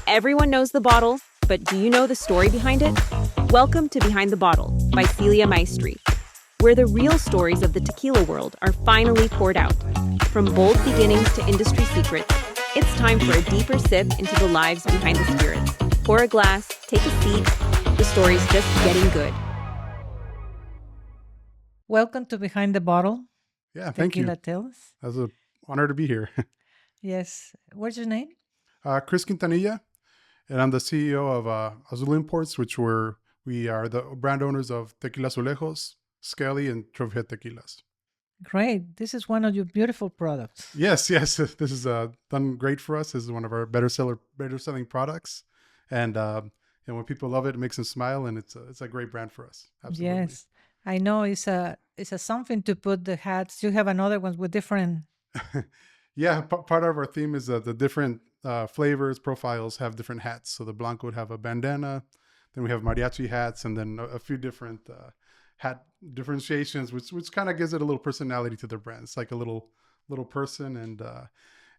Everyone knows the bottle, but do you know the story behind it? Welcome to Behind the Bottle by Celia Maestri, where the real stories of the tequila world are finally poured out. From bold beginnings to industry secrets, it's time for a deeper sip into the lives behind the spirits. Pour a glass, take a seat. The story's just getting good. Welcome to Behind the Bottle, Yeah, thank you. Tequila Tales. That's an honor to be here. Yes. What's your name? Chris Quintanilla, and I'm the CEO of Azul Imports, we are the brand owners of Tequila Azulejos, Celia and Chris Tequilas. Great. This is one of your beautiful products. Yes. This is done great for us. This is one of our better selling products, and when people love it, it makes them smile, and it's a great brand for us. Absolutely. Yes. I know it's a something to put the hats. You have another one with different. Yeah, part of our theme is the different flavors, profiles have different hats. So the Blanco would have a bandana, then we have mariachi hats, and then a few different hat differentiations, which kind of gives it a little personality to the brand. It's like a little person, and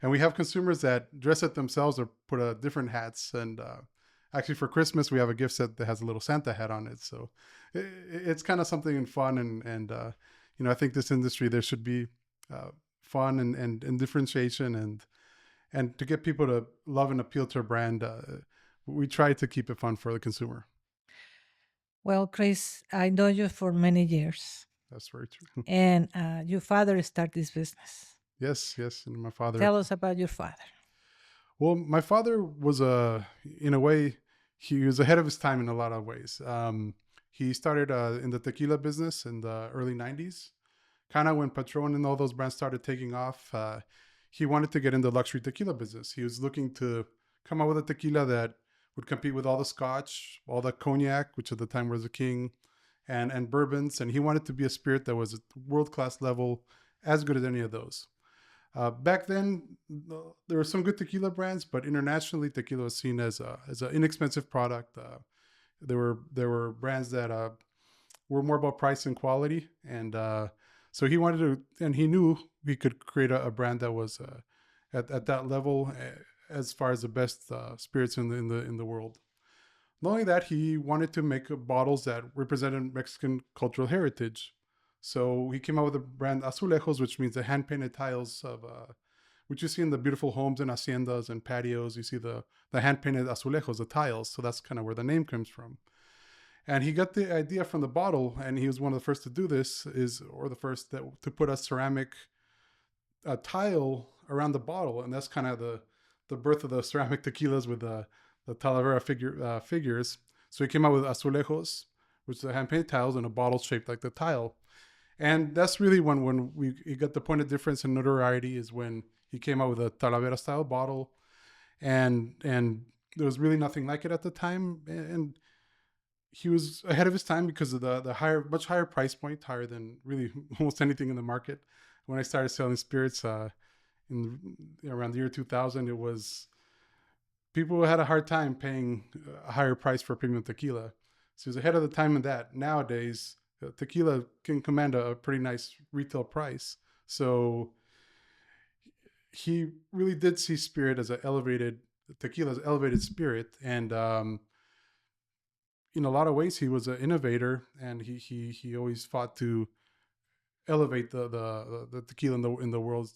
we have consumers that dress it themselves or put different hats. And actually, for Christmas, we have a gift set that has a little Santa hat on it. So it's kind of something fun, and I think this industry there should be fun and differentiation and to get people to love and appeal to a brand. We try to keep it fun for the consumer. Well, Chris, I know you for many years, That's very true. and your father started this business. Yes. And my father. Tell us about your father. Well, my father was in a way, he was ahead of his time in a lot of ways. He started in the tequila business in the early 90s. Kind of when Patron and all those brands started taking off, he wanted to get into the luxury tequila business. He was looking to come out with a tequila that would compete with all the scotch, all the cognac, which at the time was the king, and bourbons. And he wanted to be a spirit that was at world-class level, as good as any of those. Back then, there were some good tequila brands, but internationally, tequila was seen as an inexpensive product. There were brands that were more about price and quality, and so he wanted to, and he knew he could create a brand that was at that level as far as the best spirits in the world. Not only that, he wanted to make bottles that represented Mexican cultural heritage. So he came out with a brand Azulejos, which means the hand-painted tiles of which you see in the beautiful homes and haciendas and patios. You see the hand-painted azulejos, the tiles. So that's kind of where the name comes from. And he got the idea from the bottle, and he was one of the first to do this, to put a ceramic tile around the bottle. And that's kind of the birth of the ceramic tequilas with the Talavera figures. So he came out with Azulejos, which is the hand-painted tiles, and a bottle shaped like the tile. And that's really when he got the point of difference in notoriety is when he came out with a Talavera style bottle, and there was really nothing like it at the time, and he was ahead of his time because of the much higher price point, higher than really almost anything in the market. When I started selling spirits around the year 2000, it was people had a hard time paying a higher price for premium tequila. So he was ahead of the time in that. Nowadays, tequila can command a pretty nice retail price. So he really did see spirit as tequila as an elevated spirit. And in a lot of ways, he was an innovator, and he always fought to elevate the tequila in the world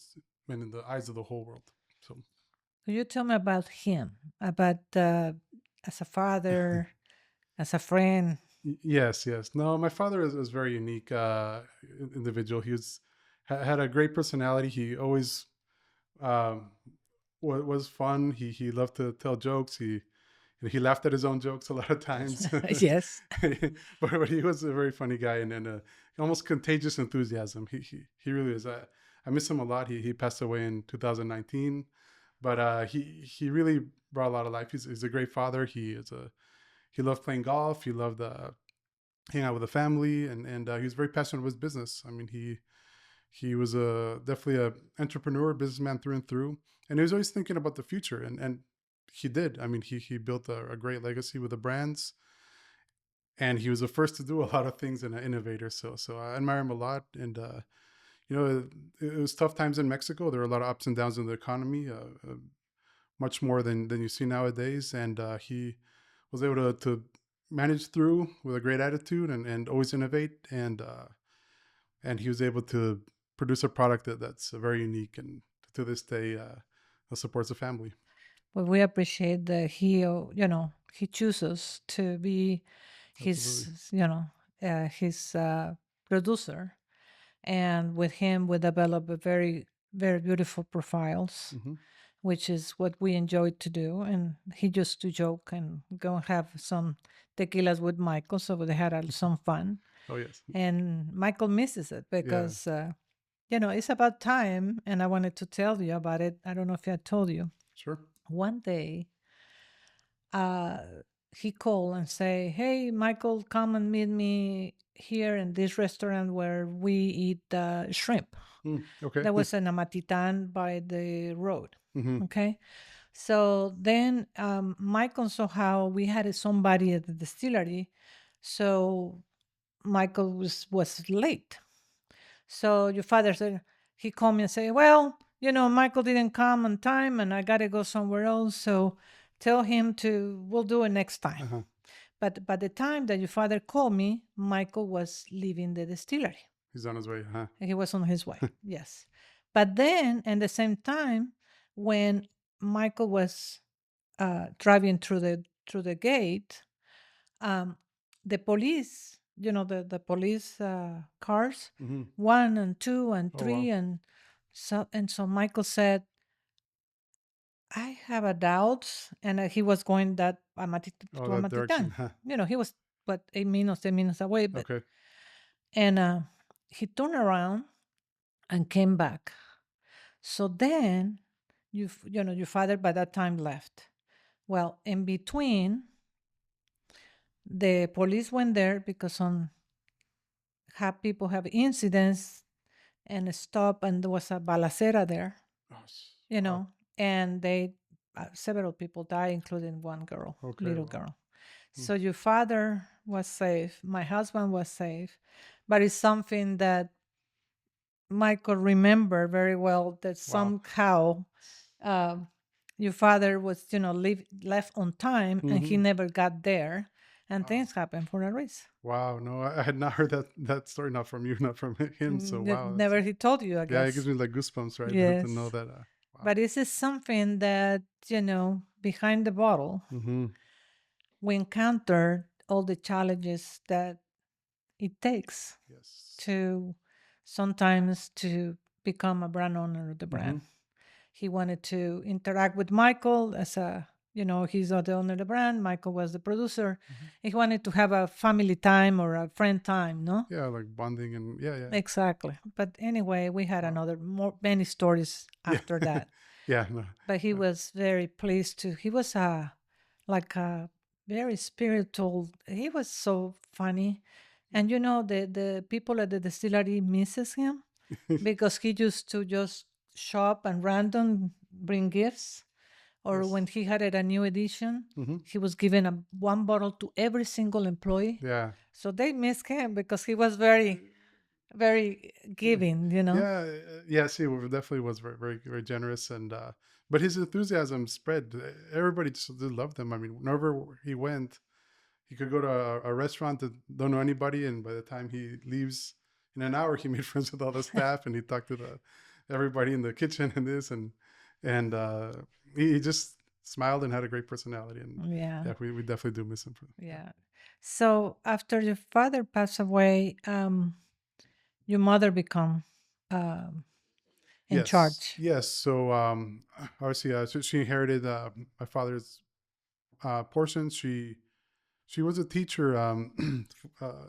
and in the eyes of the whole world. So Could you tell me about him, about as a father, as a friend? Yes. No, my father is a very unique individual. He had a great personality. He always was fun. He loved to tell jokes. He laughed at his own jokes a lot of times. Yes. but he was a very funny guy and almost contagious enthusiasm. He really is. I miss him a lot. He passed away in 2019, but he really brought a lot of life. He's a great father. He loved playing golf. He loved hanging out with the family, and he was very passionate with his business. I mean, he was definitely an entrepreneur, businessman through and through, and he was always thinking about the future. And he did. I mean, he built a great legacy with the brands, and he was the first to do a lot of things and an innovator. So I admire him a lot. And it was tough times in Mexico. There were a lot of ups and downs in the economy. much more than you see nowadays. And he was able to manage through with a great attitude and always innovate. And he was able to produce a product that's very unique and to this day supports the family. But we appreciate that he chooses to be Absolutely. his producer, and with him we develop a very very beautiful profiles, Hmm. which is what we enjoy to do. And he used to joke and go and have some tequilas with Michael, so they had some fun. Oh, yes. And Michael misses it Yeah. because it's about time, and I wanted to tell you about it. I don't know if I told you. Sure. One day uh, he called and say, "Hey, Michael, come and meet me here in this restaurant where we eat shrimp." Okay. That was in Amatitan by the road. Hmm. Okay. So then Michael saw how we had somebody at the distillery. So Michael was late. So your father said, he called me and said, "Well, Michael didn't come on time and I got to go somewhere else. So tell him we'll do it next time." Uh-huh. But by the time that your father called me, Michael was leaving the distillery. He's on his way. Huh? He was on his way, yes. But then, at the same time, when Michael was driving through the gate, um, the police, the police cars, Hmm. 1 and 2 and Oh, wow. 3, and so Michael said, "I have a doubt," and he was going to Oh, that direction. Amatitan. Huh. He was 8 minutes, 10 minutes away, but Okay. and he turned around and came back. So then, your father by that time left. Well, in between, the police went there because people have incidents and stop, and there was a balacera there, Oh, you wow. know, and several people died, including one girl, Okay. little Wow. girl. So your father was safe, my husband was safe, but it's something that Michael remembered very well, that Wow. somehow um, your father was, left on time and he Hmm. never got there, and Wow. things happen for a reason. Wow. No, I had not heard that story. Not from you, not from him. So wow. That's, Never he told you, I yeah, it gives guess. me like goosebumps, right? To know Yes. that. Wow. But this is something that, behind the bottle, Hmm. we encounter all the challenges that it takes Yes. to sometimes to become a brand owner of the Hmm. brand. He wanted to interact with Michael as he's not the owner of the brand. Michael was the producer. Hmm. He wanted to have a family time or a friend time, no? Yeah, like bonding and yeah. Exactly. But anyway, we had Wow. many stories Yeah. after that. Yeah. No. But he was very pleased to. He was a very spiritual. He was so funny, and the people at the distillery misses him because he used to just shop and random bring gifts, or Yes. when he had a new edition, Hmm. he was giving one bottle to every single employee. Yeah. So they missed him because he was very, very Yeah. giving. Yeah, yes, he definitely was very, very, very generous, and but his enthusiasm spread. Everybody just loved him. I mean, wherever he went, he could go to a restaurant that don't know anybody, and by the time he leaves in an hour, he made friends with all the staff, and he talked to everybody in the kitchen and this, and he just smiled and had a great personality, and Yeah, yeah, we definitely do miss him. yeah. So after your father passed away, your mother become um, in Yes, charge. yes. So obviously, so she inherited my father's portion. She was a teacher,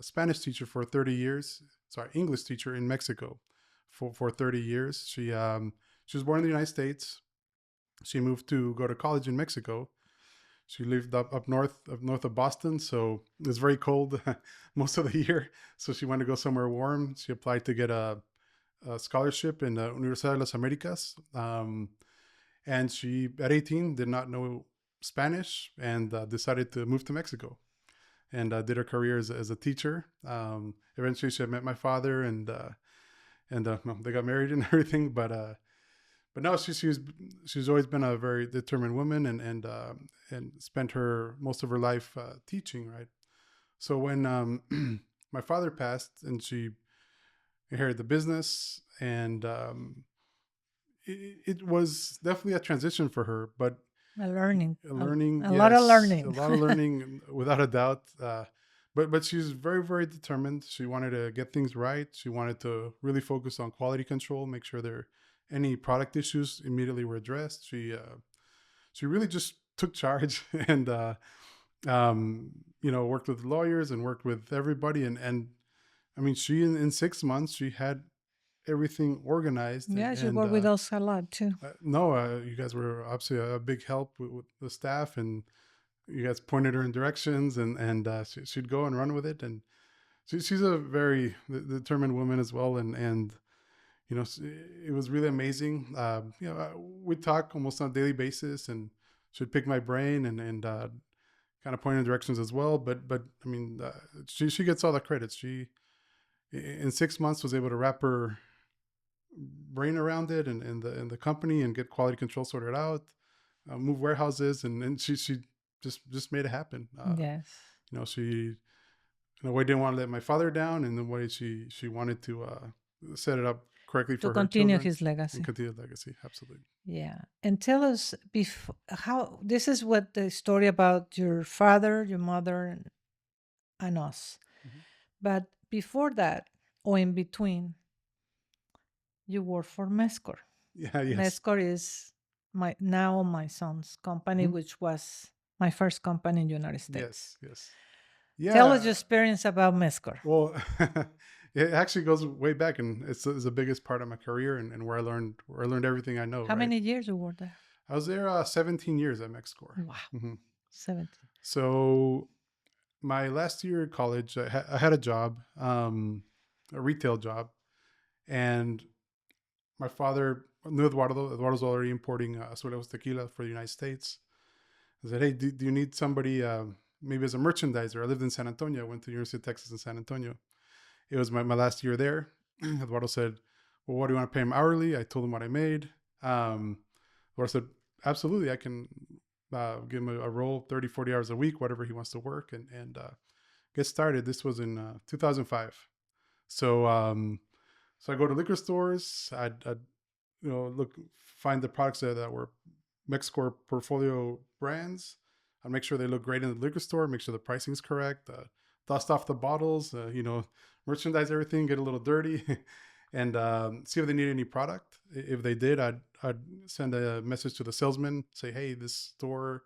Spanish teacher for 30 years. Sorry, English teacher in Mexico for 30 years. She was born in the United States. She moved to go to college in Mexico. She lived up north of Boston, so it was very cold most of the year. So she wanted to go somewhere warm. She applied to get a scholarship in the Universidad de las Americas. And she, at 18, did not know Spanish and decided to move to Mexico and did her career as a teacher. Eventually, she met my father, and well, they got married and everything. But but no, she's always been a very determined woman, and spent her most of her life teaching, right? So when my father passed, and she inherited the business, and it was definitely a transition for her, but A learning, learning, a lot of yes, a learning. lot of learning, without a doubt. But she's very, very determined. She wanted to get things right. She wanted to really focus on quality control, make sure there any product issues immediately were addressed. She really just took charge, and worked with lawyers and worked with everybody, and I mean, she in 6 months she had everything organized, Yeah, she and worked with us a lot too. no, you guys were obviously a big help with the staff, and you guys pointed her in directions, and she'd go and run with it, and she's a very determined woman as well, and it was really amazing. We'd talk almost on a daily basis, and she'd pick my brain, and kind of point in directions as well. But I mean, she gets all the credits. She in 6 months was able to wrap her brain around it, and in the company, and get quality control sorted out, move warehouses, and she just made it happen. Yes. She in a way didn't want to let my father down, and in a way she wanted to set it up correctly To for her continue children his and legacy. continue the legacy. Absolutely. Yeah. And tell us how this is what the story about your father, your mother, and us. Mhm. But before that, or in between, you work for Mescor. Yeah. Yes. Mescor is my son's company, Mhm. which was my first company in the United States. Yes. Tell us Yeah. your experience about Mescor. Well, it actually goes way back, and it's the biggest part of my career, and where I learned everything I know. How Right. many years you were there? I was there 17 years at Mexcore. Wow, hmm 17. So my last year of college, I had a job, a retail job, and my father knew Eduardo. Eduardo's already importing Azulejos Tequila for the United States. I said, hey, do you need somebody maybe as a merchandiser? I lived in San Antonio. I went to the University of Texas in San Antonio. It was my last year there. Eduardo said, well, what do you want to pay him hourly? I told him what I made. Eduardo said, absolutely. I can give him a role 30, 40 hours a week, whatever he wants to work, and get started. This was in 2005. So so I go to liquor stores. I'd find the products that were Mexcore portfolio brands. I'd make sure they look great in the liquor store, make sure the pricing is correct, dust off the bottles, merchandise everything, get a little dirty, and see if they need any product. If they did, I'd send a message to the salesman, say, hey, this store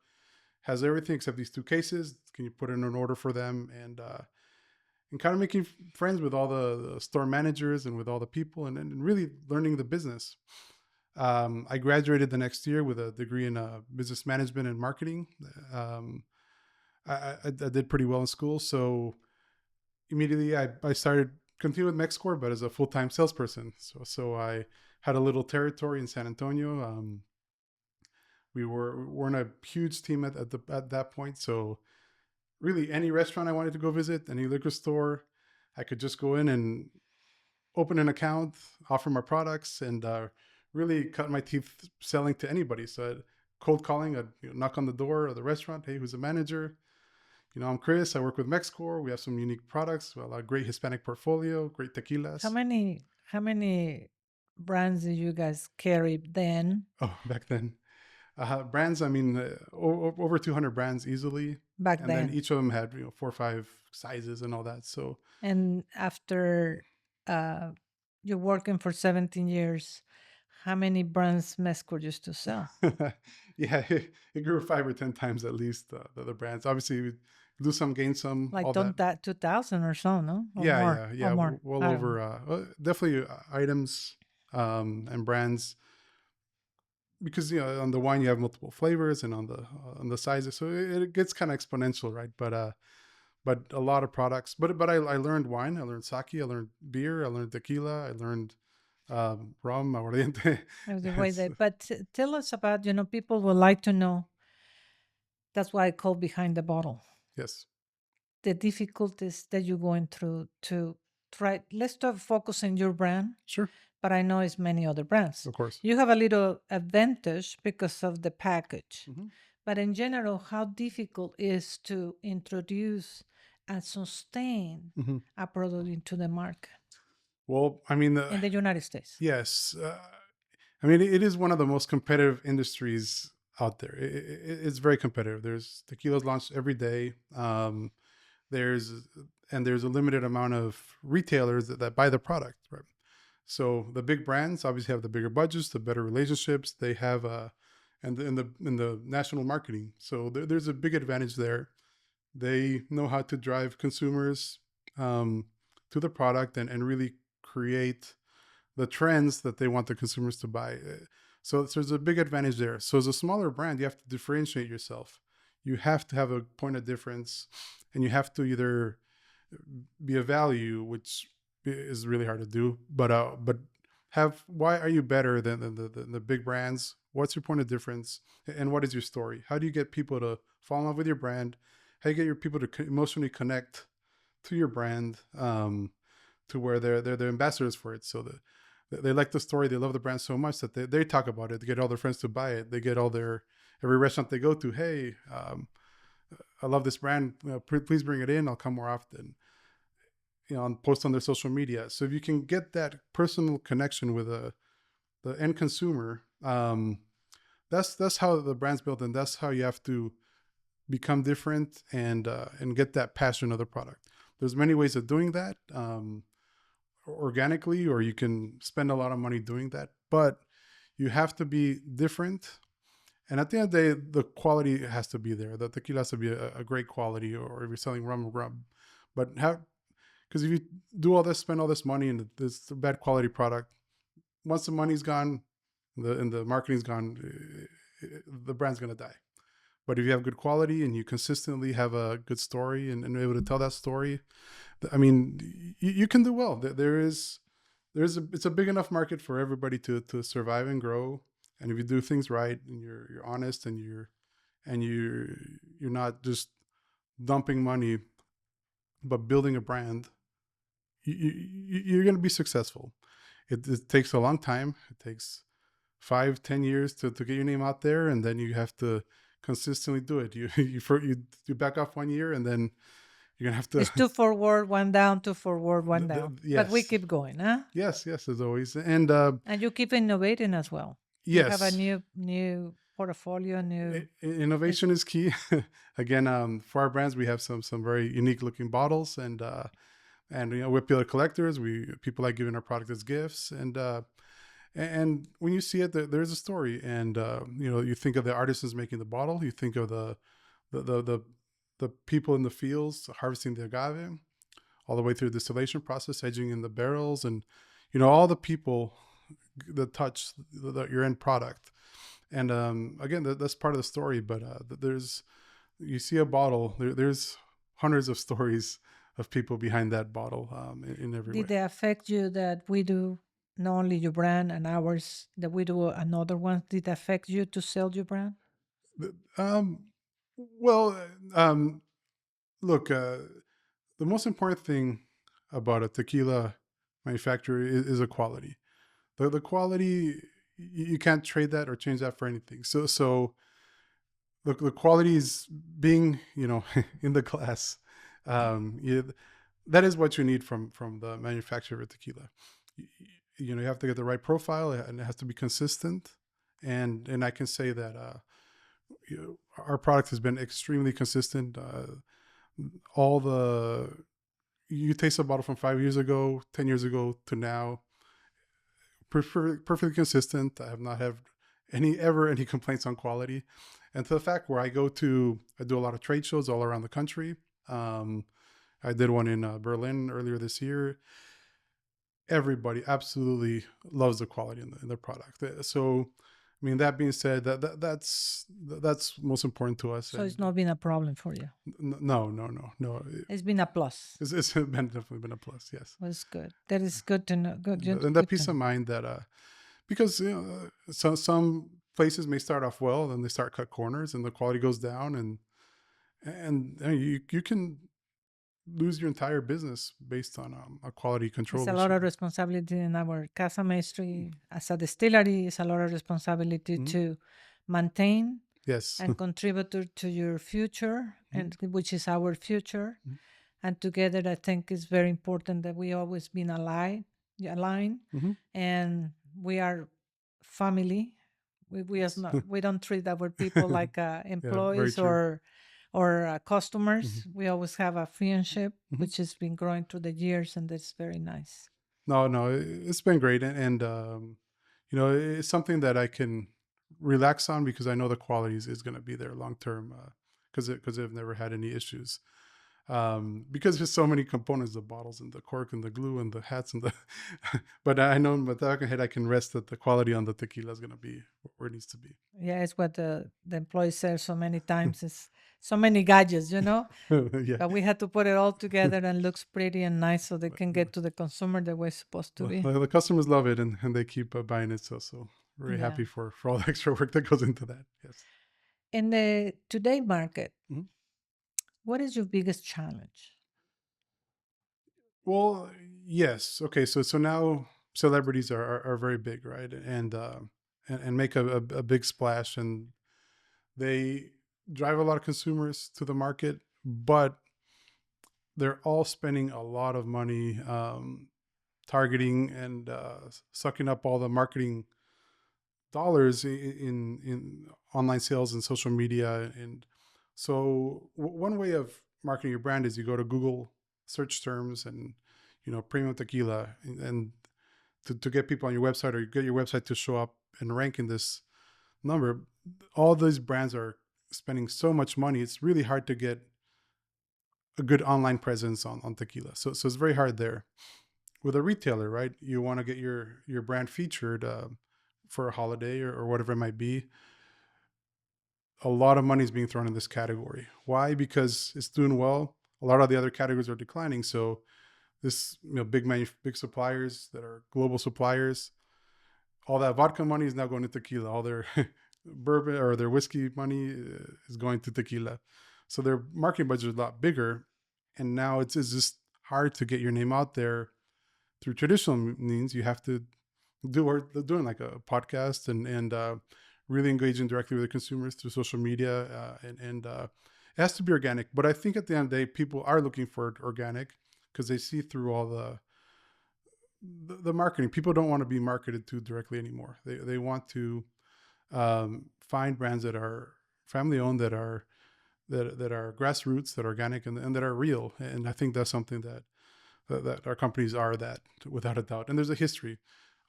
has everything except these two cases. Can you put in an order for them? And kind of making friends with all the store managers and with all the people, and really learning the business. I graduated the next year with a degree in business management and marketing. I did pretty well in school, so immediately I started continuing with Mexcore, but as a full-time salesperson. So I had a little territory in San Antonio. We weren't a huge team at that point, so really any restaurant I wanted to go visit, any liquor store, I could just go in and open an account, offer my products, and really cut my teeth selling to anybody. So I'd cold calling, I'd knock on the door of the restaurant. Hey, who's the manager? I'm Chris. I work with Mexcore. We have some unique products. Well, a great Hispanic portfolio, great tequilas. How many brands did you guys carry then? Oh, back then. Brands, I mean, over 200 brands easily. Back and then. then each of them had 4 or 5 sizes and all that. So And after you're working for 17 years, how many brands Mescor used to sell? yeah, it grew 5 or 10 times at least. The other brands, obviously, we lose some, gain some, Like all that. 2,000 or so, no? Or Yeah, more, yeah, or yeah. more. Well I don't know. over, definitely items and brands, because on the wine you have multiple flavors, and on the sizes, so it gets kind of exponential, right? But a lot of products. But I learned wine, I learned sake, I learned beer, I learned tequila, I learned rum, aguardiente. The way but tell us about, people would like to know. That's why I call behind the bottle. Yes. The difficulties that you're going through to try. Let's focus on your brand. Sure. but I know it's many other brands. Of course. You have a little advantage because of the package. Mhm. But in general, how difficult is to introduce and sustain Mhm. a product into the market Well, I mean, in the United States? yes. I mean, it is one of the most competitive industries out there. It's very competitive. There's tequilas launched every day. There's there's a limited amount of retailers that buy the product, right? So the big brands obviously have the bigger budgets, the better relationships they have, and in the national marketing. So there's a big advantage there. They know how to drive consumers to the product and really create the trends that they want the consumers to buy. So there's a big advantage there. So as a smaller brand, you have to differentiate yourself. You have to have a point of difference, and you have to either be a value, which is really hard to do, but have why are you better than the big brands? What's your point of difference, and what is your story? How do you get people to fall in love with your brand? How do you get your people to emotionally connect to your brand, to where they're the ambassadors for it? So they like the story, they love the brand so much that they talk about it. They get all their friends to buy it. They get all every restaurant they go to. Hey, I love this brand. Please bring it in. I'll come more often. And post on their social media. So if you can get that personal connection with the end consumer, that's how the brand's built, and that's how you have to become different and get that passion of the product. There's many ways of doing that, organically, or you can spend a lot of money doing that, but you have to be different. And at the end of the day, the quality has to be there. The tequila has to be a great quality, or if you're selling rum, but because if you do all this, spend all this money, and it's a bad quality product, once the money's gone, and the marketing's gone, the brand's gonna die. But if you have good quality and you consistently have a good story and able to tell that story, I mean, you can do well. It's a big enough market for everybody to survive and grow. And if you do things right and you're honest and you're not just dumping money, but building a brand, you're going to be successful. It takes a long time. It takes 5-10 years to get your name out there, and then you have to consistently do it. You back off 1 year, and then you're gonna have to. It's 2 forward, 1 down, 2 forward, 1 down. Yes. But we keep going, huh? Yes, as always, and you keep innovating as well. yes, You have a new portfolio, new innovation is key. Again, for our brands, we have some very unique looking bottles, and we appeal to collectors. People like giving our product as gifts, and when you see it, there's a story. And you think of the artisans making the bottle. You think of the people in the fields harvesting the agave, all the way through the distillation process, aging in the barrels, and all the people that touch your end product. And again, that's part of the story. But you see a bottle, there's hundreds of stories of people behind that bottle, in every way. Did they affect you that we do not only your brand and ours, that we do another one? Did it affect you to sell your brand? Well, look, the most important thing about a tequila manufacturer is a quality. The quality, you can't trade that or change that for anything. So the quality is being, in the glass. That is what you need from the manufacturer of tequila. You have to get the right profile, and it has to be consistent. And I can say that our product has been extremely consistent. You taste a bottle from 5 years ago, 10 years ago to now, perfectly consistent. I have not had any complaints on quality. And to the fact where I do a lot of trade shows all around the country. I did one in Berlin earlier this year. Everybody absolutely loves the quality in the product. So, I mean, that being said, that's most important to us. So it's not been a problem for you? No. It's been a plus. It's definitely been a plus, yes. Well, it's good. That is good to know. Good. And that peace of mind that, because some places may start off well, then they start cut corners, and the quality goes down, and you can lose your entire business based on a quality control It's a lot issue. of responsibility in our Casa Maestri as a distillery. It's a lot of responsibility Mhm. to maintain Yes. and contribute to your future, Mhm. and which is our future. Mhm. And together, I think it's very important that we always been aligned, Mhm. and we are family. We don't treat our people like Yeah, very employees true. or Mhm. customers. We always have a friendship, Mhm. which has been growing through the years, and that's very nice. No, no, it's been great, and you know, it's something that I can relax on because I know the quality is going to be there long term. Because I've never had any issues. Because there's so many components, the bottles and the cork and the glue and the hats and the. But I know in my back of my head I can rest that the quality on the tequila is going to be where it needs to be. Yeah, it's what the employees say so many times. It's so many gadgets, Yeah. but we had to put it all together and looks pretty and nice so they can get to the consumer the way it's supposed to be. The customers love it and they keep buying it. So very Yeah. happy for all the extra work that goes into that. Yes. In the today market, Mhm. what is your biggest challenge? Well, yes. Okay. So now celebrities are very big, right? And make a big splash, and they drive a lot of consumers to the market, but they're all spending a lot of money targeting and sucking up all the marketing dollars in online sales and social media. And so one way of marketing your brand is you go to Google search terms and premium tequila and to get people on your website, or get your website to show up and rank in this number. All these brands are spending so much money, it's really hard to get a good online presence on tequila. So it's very hard there. With a retailer, right? You want to get your brand featured for a holiday or whatever it might be. A lot of money is being thrown in this category. Why? Because it's doing well. A lot of the other categories are declining. So this, big suppliers that are global suppliers, all that vodka money is now going to tequila. All their bourbon or their whiskey money is going to tequila. So their marketing budget is a lot bigger, and now it's just hard to get your name out there through traditional means. You have to doing like a podcast and really engaging directly with the consumers through social media, and it has to be organic. But I think at the end of the day, people are looking for organic because they see through all the marketing. People don't want to be marketed to directly anymore. They want to find brands that are family owned, that are grassroots, that are organic, and that are real. And I think that's something that our companies are, that without a doubt. And there's a history.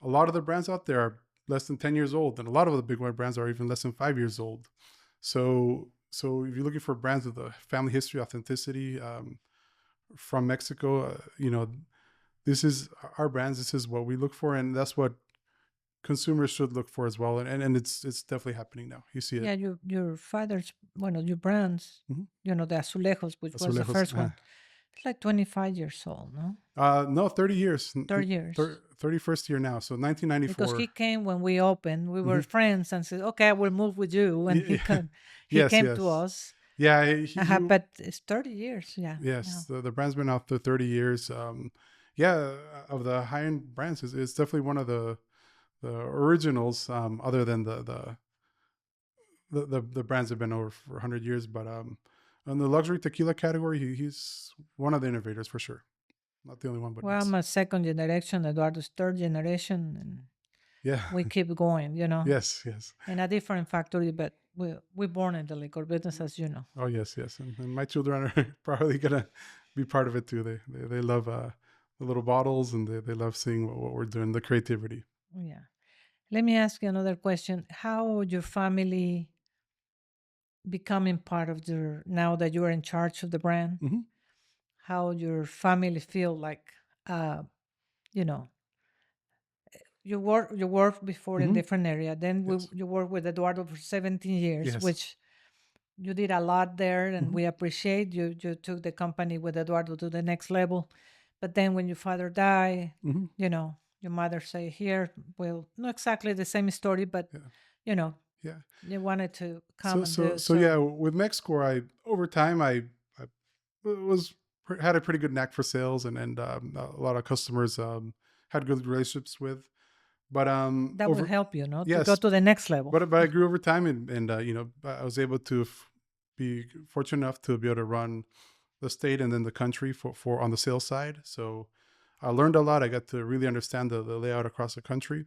A lot of the brands out there are less than 10 years old, and a lot of the big white brands are even less than 5 years old. So if you're looking for brands with a family history, authenticity, from Mexico, this is our brands. This is what we look for, and that's what consumers should look for as well. And it's definitely happening now. You see it. Yeah, your father's one of your brands, Mhm. the Azulejos, which was the Azulejos. first one. It's like 25 years old, no? No, 30 years. 30 years. 31st year now. So Because he 1994. came when we opened. We were Mhm. friends and said, "Okay, I will move with you." And he Yeah. can, he Yes, came to yes. us. Yeah, But it's 30 years. Yeah. yes, Now. the brand's been out for 30 years. Yeah, of the high-end brands, it's definitely one of the originals, other than the brands have been over for 100 years. But in the luxury tequila category, he's one of the innovators for sure. Not the only one, but Well, yes. I'm a second generation, Eduardo's third generation, and Yeah. we keep going, Yes, yes. in a different factory, but we're born in the liquor business, as you know. Oh, yes, yes. And my children are probably gonna be part of it too. They love the little bottles, and they love seeing what we're doing, the creativity. Yeah. Let me ask you another question. How your family becoming part of now that you're in charge of the brand? Hmm. How your family feel like, uh, you know, you work before in Hmm. different area. Then Yes. you work with Eduardo for 17 years, Yes. which you did a lot there, and Hmm. we appreciate you. You took the company with Eduardo to the next level. But then when your father died, Hmm. your mother say here, well, not exactly the same story, but Yeah. you know, Yeah. you wanted to come So and so do so so. yeah, with Mexico, I over time I was had a pretty good knack for sales, and a lot of customers had good relationships with. But That will help you, no, to go yes, to the next level. but I grew over time, and I was able to be fortunate enough to be able to run the state and then the country for on the sales side. So I learned a lot. I got to really understand the layout across the country.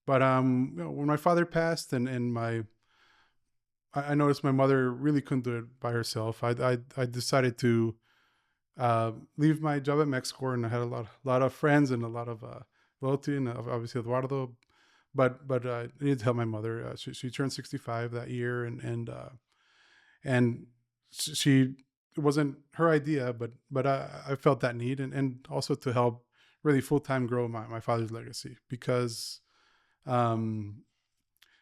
But when my father passed, and I noticed my mother really couldn't do it by herself. I decided to leave my job at Mexicor, and I had a lot of friends and a lot of loyalty, and obviously Eduardo. But I needed to help my mother. She turned 65 that year, and she, it wasn't her idea, but I felt that need, and also to help really full time grow my father's legacy, because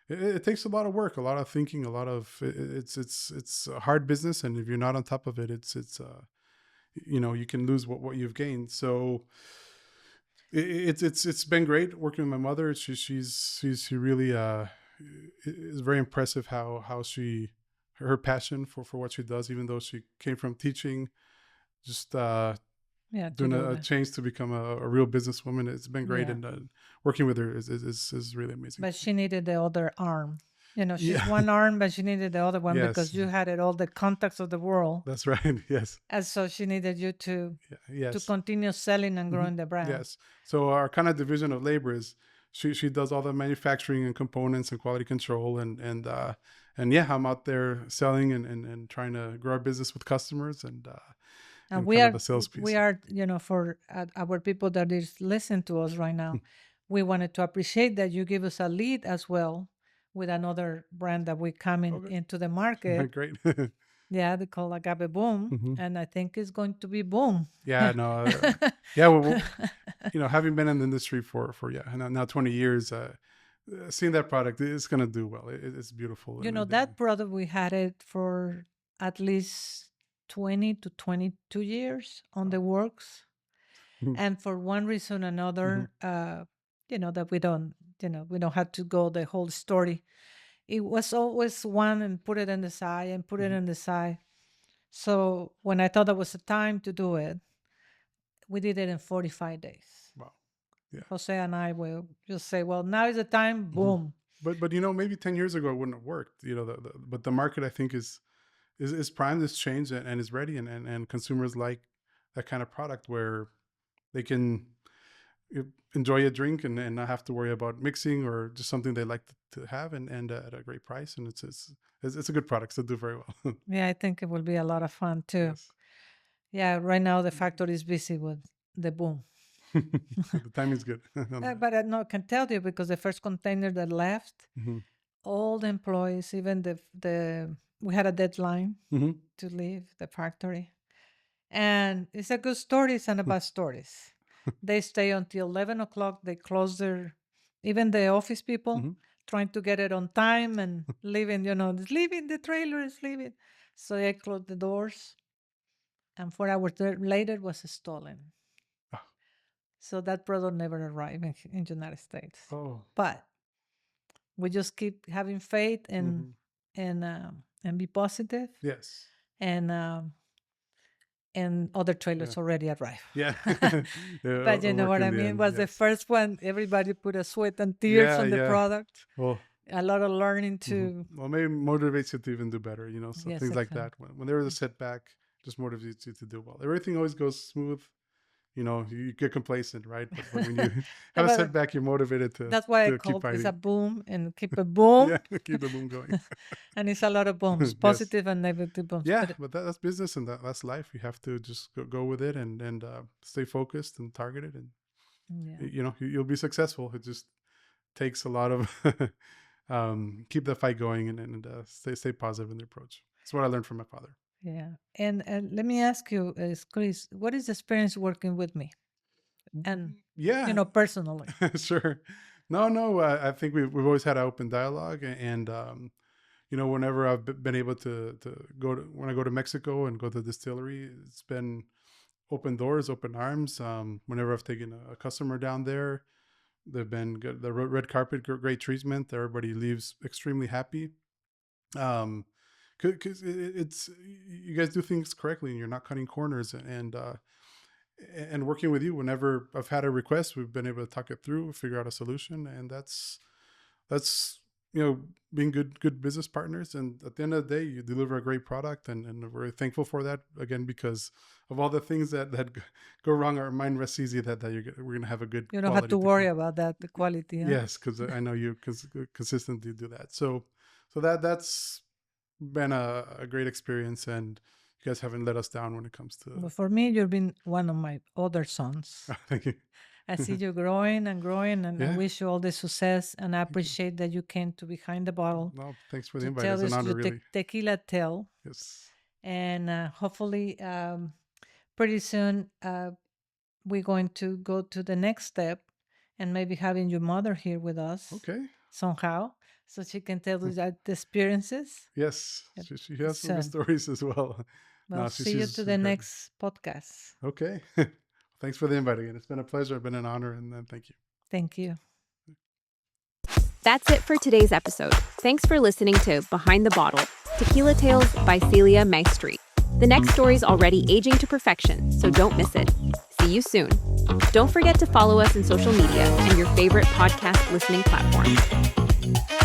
it takes a lot of work, a lot of thinking, a lot of it's a hard business, and if you're not on top of it, it's you can lose what you've gained. So it's been great working with my mother. She really is very impressive how her passion for what she does, even though she came from teaching, just doing a change to become a real businesswoman. It's been great, and working with her is really amazing. But she needed the other arm. She's one arm, but she needed the other one because you had all the contacts of the world. That's right. Yes. And so she needed you to continue selling and growing the brand. Yes. So our kind of division of labor is she does all the manufacturing and components and quality control, and I'm out there selling and trying to grow our business with customers, and we are the sales piece. We are, for our people that is listening to us right now, we wanted to appreciate that you give us a lead as well with another brand that we're coming into the market. Great. Yeah, they call Agave Boom, and I think it's going to be boom. Yeah, no, well, having been in the industry for now 20 years, seeing that product, it's gonna do well. It's beautiful. That product, we had it for at least 20 to 22 years on the works, and for one reason or another, that we don't have to go the whole story. It was always one and put it on the side and put it on the side. So when I thought it was the time to do it, we did it in 45 days. Wow. Yeah. Jose and I will just say, well, now is the time, boom. But maybe 10 years ago it wouldn't have worked. But the market, I think, is primed, is changed, and is ready, and consumers like that kind of product where they can enjoy a drink and not have to worry about mixing, or just something they like to have, and at a great price, and it's a good product, so do very well. Yeah, I think it will be a lot of fun too. Yes. Yeah, right now the factory is busy with the boom. The timing's good. But I can tell you, because the first container that left, all the employees, even we had a deadline to leave the factory, and it's a good stories and a bad stories. They stay until 11 o'clock. They close even the office people, trying to get it on time and leaving, leaving the trailer is leaving. So they closed the doors, and 4 hours later it was stolen. Oh. So that product never arrived in the United States. Oh. But we just keep having faith and be positive. Yes. And other trailers already arrived. Yeah. But you know what I mean? Was the first one. Everybody put a sweat and tears on the product. Well, a lot of learning to. Well, maybe motivates you to even do better, so things like that. When there is a setback, just motivates you to do well. Everything always goes smooth. You get complacent, right? But when you have a setback, you're motivated to. That's why I call it a boom, and keep a boom. Yeah, keep the boom going. And it's a lot of booms, positive and negative booms. Yeah, but that's business, and that's life. You have to just go with it, and stay focused and targeted, and you'll be successful. It just takes a lot of keep the fight going, and stay positive in the approach. That's what I learned from my father. Yeah. And let me ask you, Chris, what is the experience working with me? And, personally. Sure. No, I think we've always had an open dialogue, and, whenever I've been able to when I go to Mexico and go to the distillery, it's been open doors, open arms. Whenever I've taken a customer down there, they've been good. The red carpet, great treatment. Everybody leaves extremely happy. because it's you guys do things correctly, and you're not cutting corners. And working with you, whenever I've had a request, we've been able to talk it through, figure out a solution, and that's being good business partners. And at the end of the day, you deliver a great product, and we're very thankful for that, again, because of all the things that go wrong. Our mind rests easy that we're gonna have a good. You don't have to worry about that, the quality. Huh? Yes, because I know you consistently do that. So that's been a great experience, and you guys haven't let us down when it comes to. Well, for me, you've been one of my other sons. Thank you. I see you growing and growing, and I Yeah. wish you all the success. And I appreciate that you came to Behind the Bottle No, thanks for the to invite. tell It's an us honor, your really. tequila tale. Yes. And hopefully, pretty soon, we're going to go to the next step, and maybe having your mother here with us. Okay. Somehow, so she can tell us the experiences. Yes, she has some good Soon. stories as well. Well, No, see you she's to the great. next podcast. Okay. Thanks for the invite again. It's been a pleasure. It's been an honor, and thank you. Thank you. That's it for today's episode. Thanks for listening to Behind the Bottle, Tequila Tales by Celia Maestri. The next story's already aging to perfection, so don't miss it. See you soon. Don't forget to follow us on social media and your favorite podcast listening platforms.